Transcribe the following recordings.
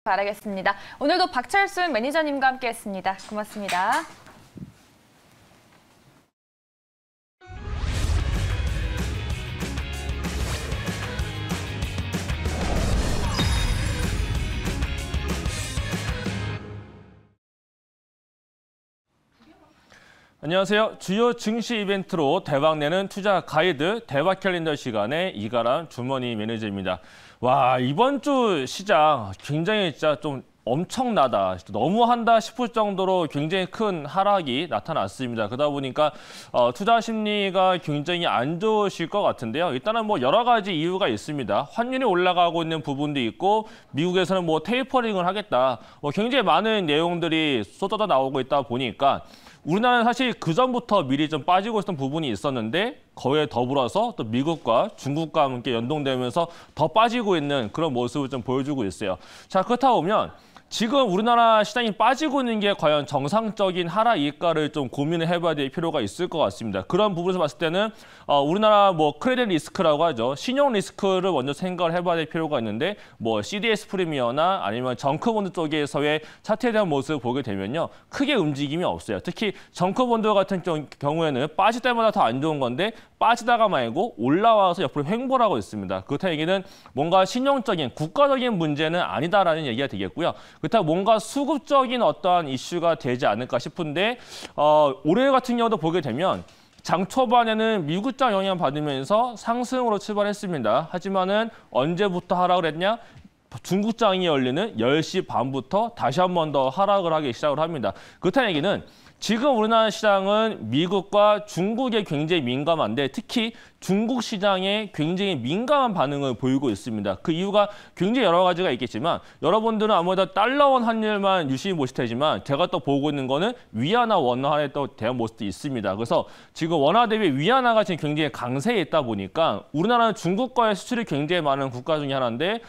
바라겠습니다. 오늘도 박철순 매니저님과 함께했습니다. 고맙습니다. 안녕하세요. 주요 증시 이벤트로 대박내는 투자 가이드 대박 캘린더 시간에 이가람 주머니 매니저입니다. 와, 이번 주 시장 굉장히 진짜 좀 엄청나다, 너무한다 싶을 정도로 굉장히 큰 하락이 나타났습니다. 그러다 보니까 투자 심리가 굉장히 안 좋으실 것 같은데요. 일단은 뭐 여러 가지 이유가 있습니다. 환율이 올라가고 있는 부분도 있고, 미국에서는 뭐 테이퍼링을 하겠다, 굉장히 많은 내용들이 쏟아져 나오고 있다 보니까 우리나라는 사실 그전부터 미리 좀 빠지고 있었던 부분이 있었는데, 거기에 더불어서 또 미국과 중국과 함께 연동되면서 더 빠지고 있는 그런 모습을 좀 보여주고 있어요. 자, 그렇다 보면 지금 우리나라 시장이 빠지고 있는 게 과연 정상적인 하락일까를 좀 고민을 해봐야 될 필요가 있을 것 같습니다. 그런 부분에서 봤을 때는 우리나라 뭐 크레딧 리스크라고 하죠. 신용 리스크를 먼저 생각을 해봐야 될 필요가 있는데, 뭐 CDS 프리미어나 아니면 정크본드 쪽에서의 차트에 대한 모습을 보게 되면요, 크게 움직임이 없어요. 특히 정크본드 같은 경우에는 빠질 때마다 더 안 좋은 건데, 빠지다가 말고 올라와서 옆으로 횡보를 하고 있습니다. 그렇다는 얘기는 뭔가 신용적인 국가적인 문제는 아니다라는 얘기가 되겠고요. 그렇다고 뭔가 수급적인 어떠한 이슈가 되지 않을까 싶은데, 올해 같은 경우도 보게 되면 장 초반에는 미국장 영향 받으면서 상승으로 출발했습니다. 하지만은 언제부터 하락을 했냐? 중국장이 열리는 10시 반부터 다시 한 번 더 하락을 하기 시작을 합니다. 그렇다는 얘기는 지금 우리나라 시장은 미국과 중국에 굉장히 민감한데, 특히 중국 시장에 굉장히 민감한 반응을 보이고 있습니다. 그 이유가 굉장히 여러 가지가 있겠지만, 여러분들은 아무래도 달러원 환율만 유심히 보실 테지만, 제가 또 보고 있는 거는 위안화 원화에 또 대한 모습도 있습니다. 그래서 지금 원화 대비 위안화가 지금 굉장히 강세에 있다 보니까, 우리나라는 중국과의 수출이 굉장히 많은 국가 중에 하나인데,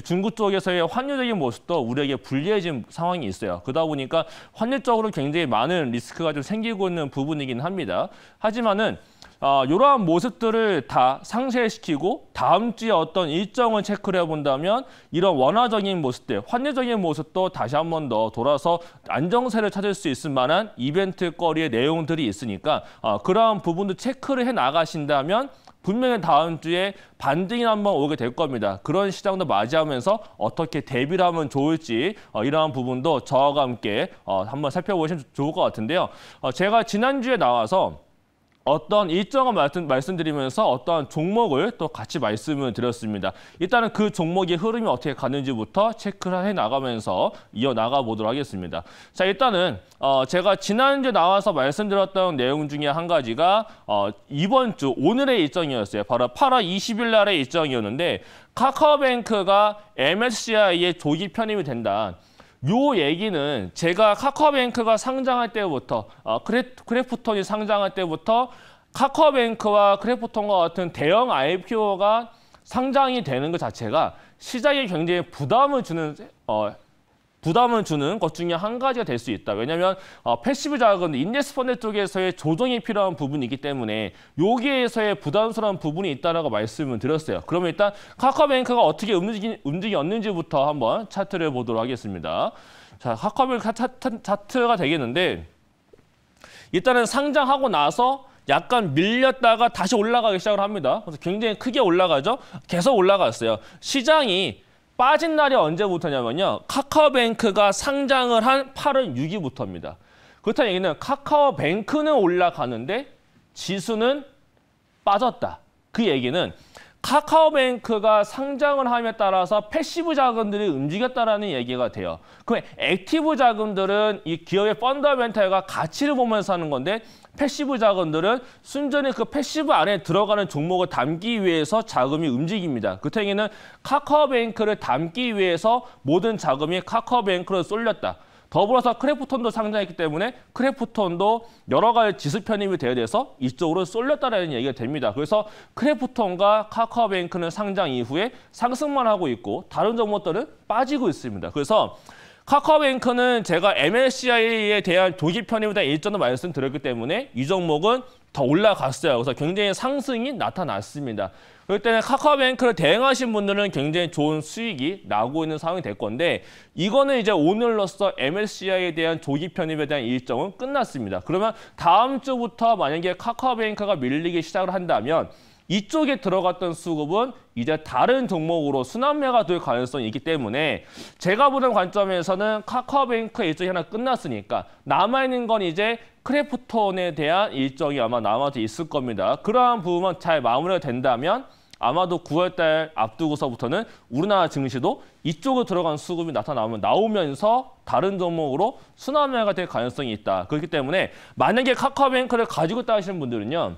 중국 쪽에서의 환율적인 모습도 우리에게 불리해진 상황이 있어요. 그러다 보니까 환율적으로 굉장히 많은 리스크가 좀 생기고 있는 부분이긴 합니다. 하지만은 이러한 모습들을 다 상쇄시키고 다음 주에 어떤 일정을 체크를 해본다면, 이런 원화적인 모습들, 환율적인 모습도 다시 한 번 더 돌아서 안정세를 찾을 수 있을 만한 이벤트 거리의 내용들이 있으니까, 그러한 부분도 체크를 해 나가신다면 분명히 다음 주에 반등이 한번 오게 될 겁니다. 그런 시장도 맞이하면서 어떻게 대비를 하면 좋을지, 이러한 부분도 저와 함께 한번 살펴보시면 좋을 것 같은데요. 제가 지난주에 나와서 어떤 일정을 말씀드리면서 어떠한 종목을 또 같이 말씀을 드렸습니다. 일단은 그 종목의 흐름이 어떻게 가는지부터 체크를 해나가면서 이어나가 보도록 하겠습니다. 자, 일단은 제가 지난주에 나와서 말씀드렸던 내용 중에 한 가지가 이번 주 오늘의 일정이었어요. 바로 8월 20일 날의 일정이었는데, 카카오뱅크가 MSCI에 조기 편입이 된다. 요 얘기는 제가 카카오뱅크가 상장할 때부터, 크래프톤이 상장할 때부터 카카오뱅크와 크래프톤과 같은 대형 IPO가 상장이 되는 것 자체가 시장에 굉장히 부담을 주는 것 중에 한 가지가 될 수 있다. 왜냐하면 패시브 자금, 인덱스 펀드 쪽에서의 조정이 필요한 부분이기 때문에 여기에서의 부담스러운 부분이 있다라고 말씀을 드렸어요. 그러면 일단 카카오뱅크가 어떻게 움직였는지부터 한번 차트를 보도록 하겠습니다. 자, 카카오뱅크 차트가 되겠는데, 일단은 상장하고 나서 약간 밀렸다가 다시 올라가기 시작을 합니다. 그래서 굉장히 크게 올라가죠. 계속 올라갔어요. 시장이 빠진 날이 언제부터냐면요, 카카오뱅크가 상장을 한 8월 6일부터입니다. 그렇다는 얘기는 카카오뱅크는 올라가는데 지수는 빠졌다. 그 얘기는 카카오뱅크가 상장을 함에 따라서 패시브 자금들이 움직였다라는 얘기가 돼요. 그럼 액티브 자금들은 이 기업의 펀더멘탈과 가치를 보면서 하는 건데, 패시브 자금들은 순전히 그 패시브 안에 들어가는 종목을 담기 위해서 자금이 움직입니다. 그 얘기는 카카오뱅크를 담기 위해서 모든 자금이 카카오뱅크로 쏠렸다. 더불어서 크래프톤도 상장했기 때문에 크래프톤도 여러 가지 지수 편입이 되어야 돼서 이쪽으로 쏠렸다라는 얘기가 됩니다. 그래서 크래프톤과 카카오뱅크는 상장 이후에 상승만 하고 있고, 다른 종목들은 빠지고 있습니다. 그래서 카카오뱅크는 제가 MSCI에 대한 조기 편입에 대한 일정도 말씀드렸기 때문에 이 종목은 더 올라갔어요. 그래서 굉장히 상승이 나타났습니다. 그럴 때는 카카오뱅크를 대행하신 분들은 굉장히 좋은 수익이 나고 있는 상황이 될 건데 이거는 이제 오늘로써 MSCI에 대한 조기 편입에 대한 일정은 끝났습니다. 그러면 다음 주부터 만약에 카카오뱅크가 밀리기 시작을 한다면 이쪽에 들어갔던 수급은 이제 다른 종목으로 순환매가 될 가능성이 있기 때문에 제가 보는 관점에서는 카카오뱅크의 일정이 하나 끝났으니까 남아있는 건 이제 크래프톤에 대한 일정이 아마 남아져 있을 겁니다. 그러한 부분만 잘 마무리가 된다면 아마도 9월달 앞두고서부터는 우리나라 증시도 이쪽으로 들어간 수급이 나오면서 다른 종목으로 순환매가 될 가능성이 있다. 그렇기 때문에 만약에 카카오뱅크를 가지고 있다 하시는 분들은요.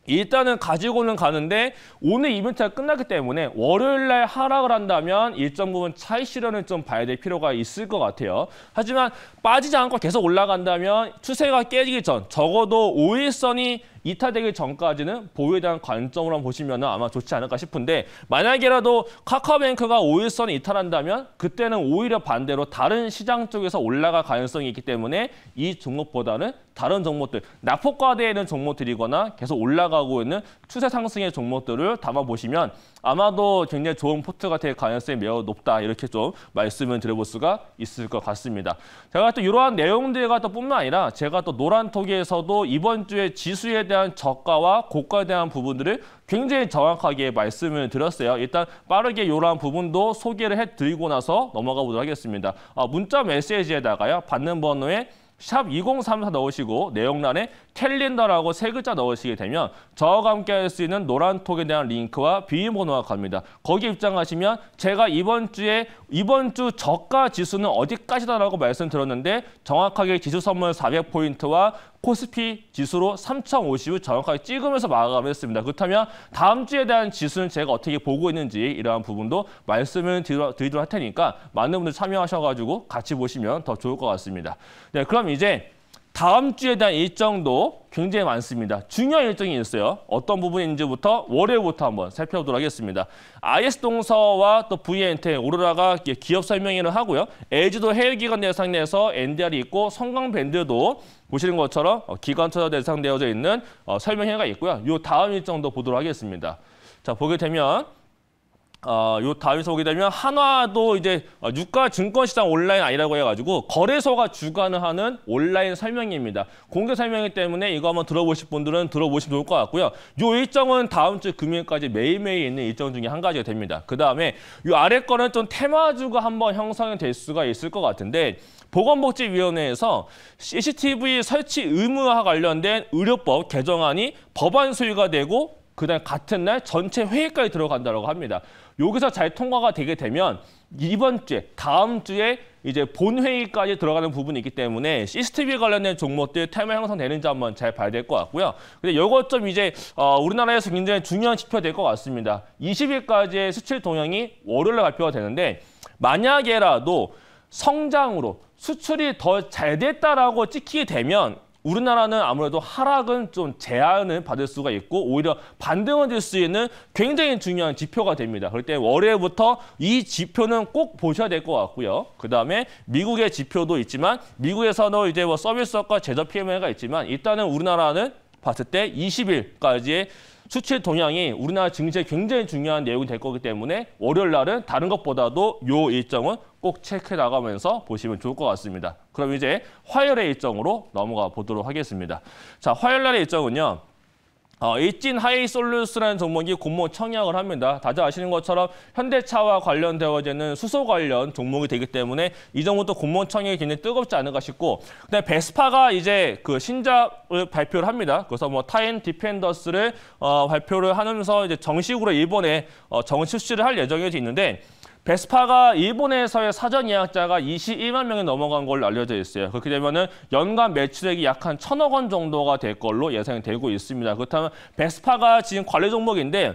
일단은 가지고는 가는데 오늘 이벤트가 끝났기 때문에 월요일 날 하락을 한다면 일정 부분 차익 실현을 좀 봐야 될 필요가 있을 것 같아요. 하지만 빠지지 않고 계속 올라간다면 추세가 깨지기 전 적어도 5일선이 이탈되기 전까지는 보유에 대한 관점으로 보시면 아마 좋지 않을까 싶은데 만약에라도 카카오뱅크가 5일선을 이탈한다면 그때는 오히려 반대로 다른 시장 쪽에서 올라갈 가능성이 있기 때문에 이 종목보다는 다른 종목들, 낙폭과대에 있는 종목들이거나 계속 올라가고 있는 추세 상승의 종목들을 담아보시면 아마도 굉장히 좋은 포트가 될 가능성이 매우 높다. 이렇게 좀 말씀을 드려볼 수가 있을 것 같습니다. 제가 또 이러한 내용들과 또 뿐만 아니라 제가 또 노란톡에서도 이번 주에 지수에 대한 저가와 고가에 대한 부분들을 굉장히 정확하게 말씀을 드렸어요. 일단 빠르게 이러한 부분도 소개를 해드리고 나서 넘어가 보도록 하겠습니다. 문자 메시지에다가요. 받는 번호에 샵 2034 넣으시고 내용란에 캘린더라고 3글자 넣으시게 되면 저와 함께 할 수 있는 노란톡에 대한 링크와 비밀번호가 갑니다. 거기에 입장하시면 제가 이번 주 저가 지수는 어디까지다라고 말씀드렸는데 정확하게 지수 선물 400포인트와 코스피 지수로 3050을 정확하게 찍으면서 마감을 했습니다. 그렇다면 다음 주에 대한 지수는 제가 어떻게 보고 있는지 이러한 부분도 말씀을 드리도록 할 테니까 많은 분들 참여하셔가지고 같이 보시면 더 좋을 것 같습니다. 네, 그럼 이제 다음 주에 대한 일정도 굉장히 많습니다. 중요한 일정이 있어요. 어떤 부분인지부터 월요일부터 한번 살펴보도록 하겠습니다. IS동서와 또 VNT, 오로라가 기업 설명회를 하고요. LG도 해외기관 대상 내에서 NDR이 있고 성광밴드도 보시는 것처럼 기관 투자 대상되어져 있는 설명회가 있고요. 이 다음 일정도 보도록 하겠습니다. 자, 보게 되면 요 다음에서 보게 되면 한화도 이제 유가 증권시장 온라인 아니라고 해가지고 거래소가 주관을 하는 온라인 설명회입니다. 공개 설명회 때문에 이거 한번 들어보실 분들은 들어보시면 좋을 것 같고요. 요 일정은 다음 주 금요일까지 매일매일 있는 일정 중에 한 가지가 됩니다. 그 다음에 요 아래 거는 좀 테마주가 한번 형성이 될 수가 있을 것 같은데 보건복지위원회에서 CCTV 설치 의무화 관련된 의료법 개정안이 법안 소위가 되고 그다음 같은 날 전체 회의까지 들어간다고 합니다. 여기서 잘 통과가 되게 되면 이번 주에, 다음 주에 이제 본회의까지 들어가는 부분이 있기 때문에 CCTV 관련된 종목들 테마 형성되는지 한번 잘 봐야 될 것 같고요. 근데 이것 좀 이제 우리나라에서 굉장히 중요한 지표가 될 것 같습니다. 20일까지의 수출 동향이 월요일에 발표가 되는데 만약에라도 성장으로 수출이 더 잘 됐다라고 찍히게 되면 우리나라는 아무래도 하락은 좀 제한을 받을 수가 있고 오히려 반등을 줄 수 있는 굉장히 중요한 지표가 됩니다. 그럴 때 월요일부터 이 지표는 꼭 보셔야 될 것 같고요. 그다음에 미국의 지표도 있지만 미국에서도 이제 뭐 서비스업과 제조 PMI가 있지만 일단은 우리나라는 봤을 때 20일까지의 수출 동향이 우리나라 증시에 굉장히 중요한 내용이 될 거기 때문에 월요일 날은 다른 것보다도 요 일정은 꼭 체크해 나가면서 보시면 좋을 것 같습니다. 그럼 이제 화요일의 일정으로 넘어가 보도록 하겠습니다. 자, 화요일 날의 일정은요. 일진 하이솔루스라는 종목이 공모 청약을 합니다. 다들 아시는 것처럼 현대차와 관련되어지는 수소 관련 종목이 되기 때문에 이 종목도 공모 청약이 굉장히 뜨겁지 않을까 싶고, 근데 베스파가 이제 그 신작을 발표를 합니다. 그래서 뭐 타인 디펜더스를 발표를 하면서 이제 정식으로 일본에 정식 출시를 할 예정이 있는데. 베스파가 일본에서의 사전 예약자가 21만 명이 넘어간 걸로 알려져 있어요. 그렇게 되면은 연간 매출액이 약 한 1,000억 원 정도가 될 걸로 예상이 되고 있습니다. 그렇다면 베스파가 지금 관리 종목인데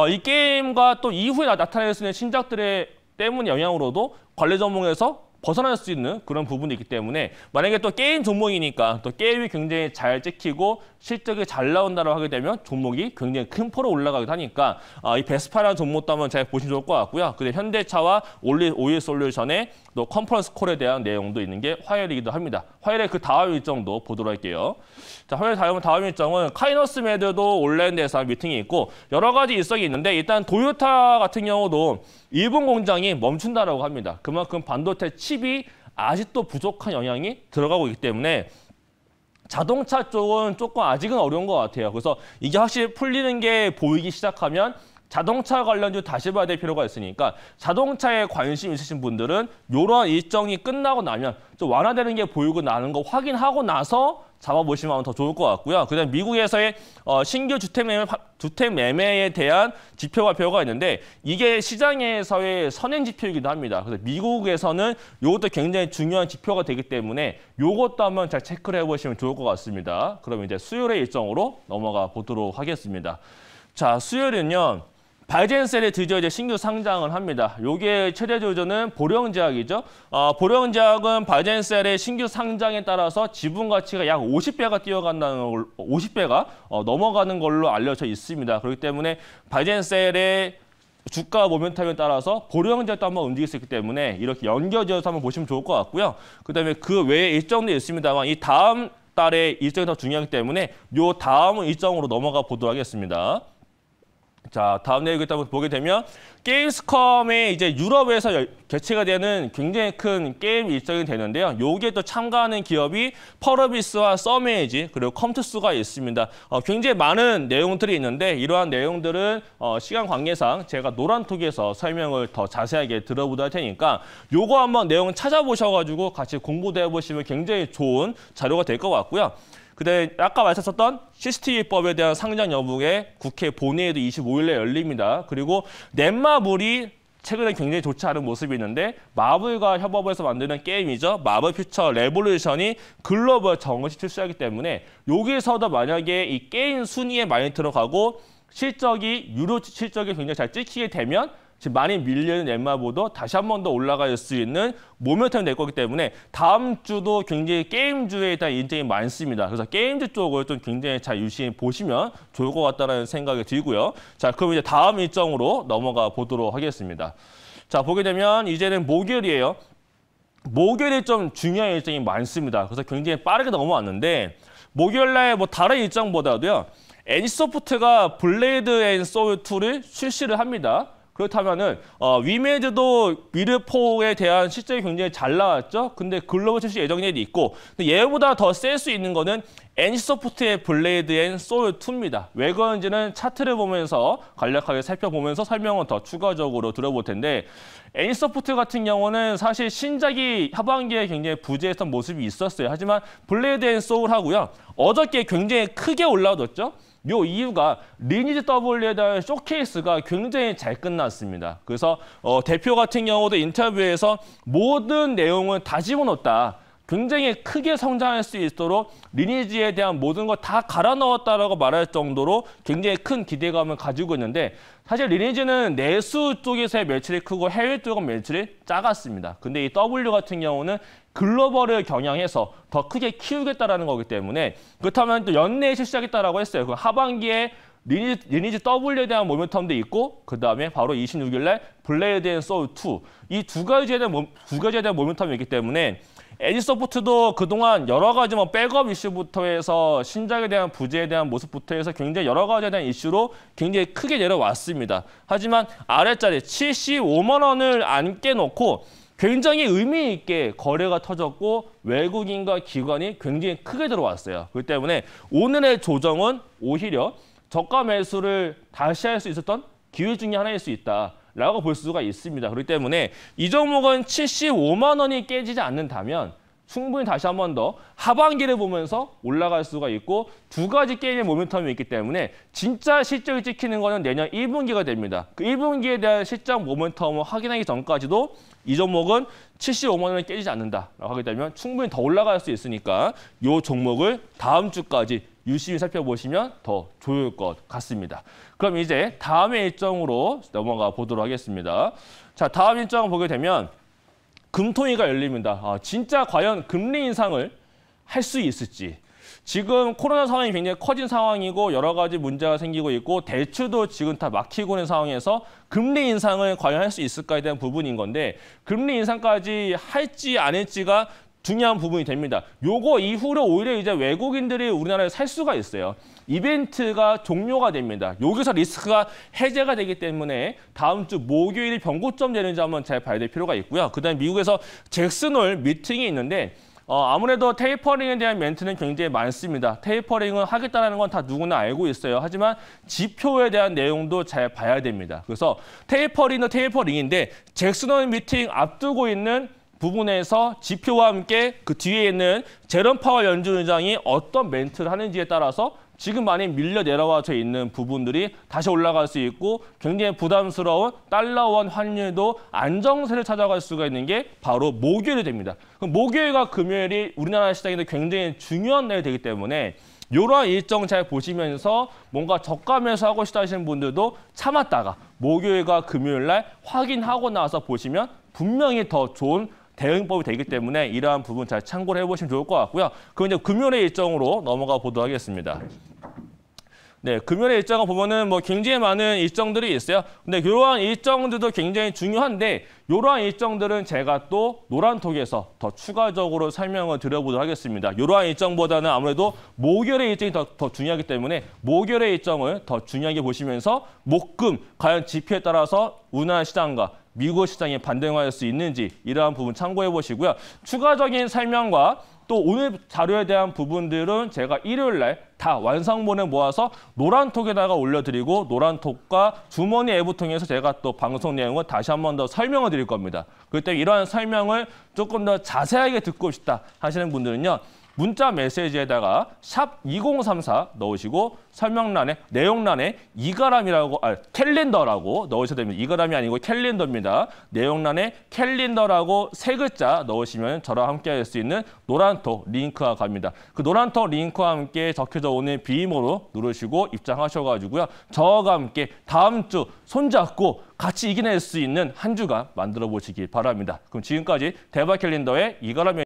이 게임과 또 이후에 나타날 수 있는 신작들의 때문 영향으로도 관리 종목에서 벗어날 수 있는 그런 부분이 있기 때문에 만약에 또 게임 종목이니까 또 게임이 굉장히 잘 찍히고 실적이 잘 나온다고 하게 되면 종목이 굉장히 큰 포로 올라가기도 하니까 이 베스파라는 종목도 한번 잘 보시면 좋을 것 같고요. 근데 현대차와 오일 솔루션의 또 컨퍼런스 콜에 대한 내용도 있는 게 화요일이기도 합니다. 화요일에 그 다음 일정도 보도록 할게요. 자, 화요일 다음 일정은 카이너스 매드도 올랜드에서 미팅이 있고 여러 가지 일정이 있는데 일단 도요타 같은 경우도 일본 공장이 멈춘다라고 합니다. 그만큼 반도체 칩이 아직도 부족한 영향이 들어가고 있기 때문에 자동차 쪽은 조금 아직은 어려운 것 같아요. 그래서 이게 확실히 풀리는 게 보이기 시작하면 자동차 관련주 다시 봐야 될 필요가 있으니까 자동차에 관심 있으신 분들은 이러한 일정이 끝나고 나면 좀 완화되는 게 보이고 나는 거 확인하고 나서 잡아보시면 더 좋을 것 같고요. 그다음 미국에서의 신규 주택 매매에 대한 지표 발표가 있는데 이게 시장에서의 선행 지표이기도 합니다. 그래서 미국에서는 이것도 굉장히 중요한 지표가 되기 때문에 이것도 한번 잘 체크를 해보시면 좋을 것 같습니다. 그럼 이제 수요일의 일정으로 넘어가 보도록 하겠습니다. 자, 수요일은요. 바이젠셀에 드디어 이제 신규 상장을 합니다. 요게 최대 주주는 보령제약이죠. 보령제약은 바이젠셀의 신규 상장에 따라서 지분 가치가 약 50배가 뛰어간다는 걸, 50배가 넘어가는 걸로 알려져 있습니다. 그렇기 때문에 바이젠셀의 주가 모멘텀에 따라서 보령제약도 한번 움직일 수 있기 때문에 이렇게 연결지어서 한번 보시면 좋을 것 같고요. 그다음에 그 외에 일정도 있습니다만 이 다음 달에 일정이 더 중요하기 때문에 요 다음 일정으로 넘어가 보도록 하겠습니다. 자, 다음 내용 일단 보게 되면 게임스컴에 이제 유럽에서 개최가 되는 굉장히 큰 게임 일정이 되는데요. 여기에 또 참가하는 기업이 펄어비스와 서메이지 그리고 컴투스가 있습니다. 굉장히 많은 내용들이 있는데 이러한 내용들은 시간 관계상 제가 노란톡에서 설명을 더 자세하게 들어보도록 할 테니까 요거 한번 내용 찾아보셔가지고 같이 공부도 해보시면 굉장히 좋은 자료가 될 것 같고요. 그다음에 아까 말씀하셨던 CCTV법에 대한 상장 여부에 국회 본회의도 25일에 열립니다. 그리고 넷마블이 최근에 굉장히 좋지 않은 모습이 있는데 마블과 협업해서 만드는 게임이죠. 마블 퓨처 레볼루션이 글로벌 정시 출시하기 때문에 여기서도 만약에 이 게임 순위에 많이 들어가고 유료 실적이 굉장히 잘 찍히게 되면 지금 많이 밀리는 넷마블도 다시 한 번 더 올라갈 수 있는 모멘텀이 될 거기 때문에 다음 주도 굉장히 게임주에 대한 인정이 많습니다. 그래서 게임주 쪽을 좀 굉장히 잘 유심히 보시면 좋을 것 같다는 생각이 들고요. 자, 그럼 이제 다음 일정으로 넘어가 보도록 하겠습니다. 자, 보게 되면 이제는 목요일이에요. 목요일이 좀 중요한 일정이 많습니다. 그래서 굉장히 빠르게 넘어왔는데 목요일 날 뭐 다른 일정보다도요. NC소프트가 블레이드 앤 소울 2를 출시를 합니다. 그렇다면은 위메드도 미르4에 대한 실적이 굉장히 잘 나왔죠. 근데 글로벌 출시 예정이 있고 근데 얘보다 더 셀 수 있는 거는 NC소프트의 블레이드 앤 소울 2입니다. 왜 그런지는 차트를 보면서 간략하게 살펴보면서 설명은 더 추가적으로 들어볼 텐데 NC소프트 같은 경우는 사실 신작이 하반기에 굉장히 부재했던 모습이 있었어요. 하지만 블레이드 앤 소울하고요. 어저께 굉장히 크게 올라왔죠. 요 이유가 리니지 W에 대한 쇼케이스가 굉장히 잘 끝났습니다. 그래서 대표 같은 경우도 인터뷰에서 모든 내용을 다 집어넣었다. 굉장히 크게 성장할 수 있도록 리니지에 대한 모든 걸 다 갈아 넣었다라고 말할 정도로 굉장히 큰 기대감을 가지고 있는데 사실 리니지는 내수 쪽에서의 매출이 크고 해외 쪽은 매출이 작았습니다. 근데 이 W 같은 경우는 글로벌을 겨냥해서 더 크게 키우겠다라는 거기 때문에 그렇다면 또 연내에 실시하겠다라고 했어요. 그 하반기에 리니지 W에 대한 모멘텀도 있고 그다음에 바로 26일 날 블레이드 앤 소울 2 이 두 가지에 대한 모멘텀이 있기 때문에 NC소프트도 그동안 여러 가지 뭐 백업 이슈부터 해서 신작에 대한 부재에 대한 모습부터 해서 굉장히 여러 가지에 대한 이슈로 굉장히 크게 내려왔습니다. 하지만 아래자리 75만 원을 안 깨놓고 굉장히 의미 있게 거래가 터졌고 외국인과 기관이 굉장히 크게 들어왔어요. 그렇기 때문에 오늘의 조정은 오히려 저가 매수를 다시 할 수 있었던 기회 중에 하나일 수 있다라고 볼 수가 있습니다. 그렇기 때문에 이 종목은 75만 원이 깨지지 않는다면 충분히 다시 한 번 더 하반기를 보면서 올라갈 수가 있고 두 가지 게임의 모멘텀이 있기 때문에 진짜 실적이 찍히는 거는 내년 1분기가 됩니다. 그 1분기에 대한 실적 모멘텀을 확인하기 전까지도 이 종목은 75만 원을 깨지지 않는다라고 하게 되면 충분히 더 올라갈 수 있으니까 이 종목을 다음 주까지 유심히 살펴보시면 더 좋을 것 같습니다. 그럼 이제 다음의 일정으로 넘어가 보도록 하겠습니다. 자, 다음 일정을 보게 되면 금토일가 열립니다. 진짜 과연 금리 인상을 할 수 있을지. 지금 코로나 상황이 굉장히 커진 상황이고 여러 가지 문제가 생기고 있고 대출도 지금 다 막히고 있는 상황에서 금리 인상을 과연 할 수 있을까에 대한 부분인 건데 금리 인상까지 할지 안 할지가 중요한 부분이 됩니다. 요거 이후로 오히려 이제 외국인들이 우리나라에 살 수가 있어요. 이벤트가 종료가 됩니다. 여기서 리스크가 해제가 되기 때문에 다음 주 목요일이 변고점 되는지 한번 잘 봐야 될 필요가 있고요. 그다음에 미국에서 잭슨홀 미팅이 있는데 아무래도 테이퍼링에 대한 멘트는 굉장히 많습니다. 테이퍼링은 하겠다는 건 다 누구나 알고 있어요. 하지만 지표에 대한 내용도 잘 봐야 됩니다. 그래서 테이퍼링은 테이퍼링인데 잭슨홀 미팅 앞두고 있는 부분에서 지표와 함께 그 뒤에 있는 제롬 파월 연준의장이 어떤 멘트를 하는지에 따라서 지금 많이 밀려 내려와져 있는 부분들이 다시 올라갈 수 있고 굉장히 부담스러운 달러원 환율도 안정세를 찾아갈 수가 있는 게 바로 목요일이 됩니다. 그럼 목요일과 금요일이 우리나라 시장에도 굉장히 중요한 날이 되기 때문에 이러한 일정 잘 보시면서 뭔가 저가 매수하고 싶다 하시는 분들도 참았다가 목요일과 금요일 날 확인하고 나서 보시면 분명히 더 좋은 대응법이 되기 때문에 이러한 부분 잘 참고를 해보시면 좋을 것 같고요. 그럼 이제 금요일의 일정으로 넘어가 보도록 하겠습니다. 네, 금요일의 일정을 보면은 뭐 굉장히 많은 일정들이 있어요. 근데 이러한 일정들도 굉장히 중요한데 이러한 일정들은 제가 또 노란톡에서 더 추가적으로 설명을 드려보도록 하겠습니다. 이러한 일정보다는 아무래도 목요일의 일정이 더 중요하기 때문에 목요일의 일정을 더 중요하게 보시면서 목금 과연 지표에 따라서 우리나라 시장과 미국 시장이 반등할 수 있는지 이러한 부분 참고해 보시고요. 추가적인 설명과 또 오늘 자료에 대한 부분들은 제가 일요일 날 다 완성본을 모아서 노란톡에다가 올려드리고 노란톡과 주머니 앱을 통해서 제가 또 방송 내용을 다시 한 번 더 설명을 드릴 겁니다. 그렇기 때문에 이러한 설명을 조금 더 자세하게 듣고 싶다 하시는 분들은요. 문자 메시지에다가 샵 2034 넣으시고 설명란에 내용란에 이가람이라고 캘린더라고 넣으셔야 됩니다. 이가람이 아니고 캘린더입니다. 내용란에 캘린더라고 세 글자 넣으시면 저랑 함께 할 수 있는 노란톡 링크가 갑니다. 그 노란톡 링크와 함께 적혀져 오는 비밀번호 누르시고 입장하셔가지고요. 저와 함께 다음 주 손잡고 같이 이겨낼 수 있는 한 주간 만들어 보시기 바랍니다. 그럼 지금까지 대박 캘린더의 이가람이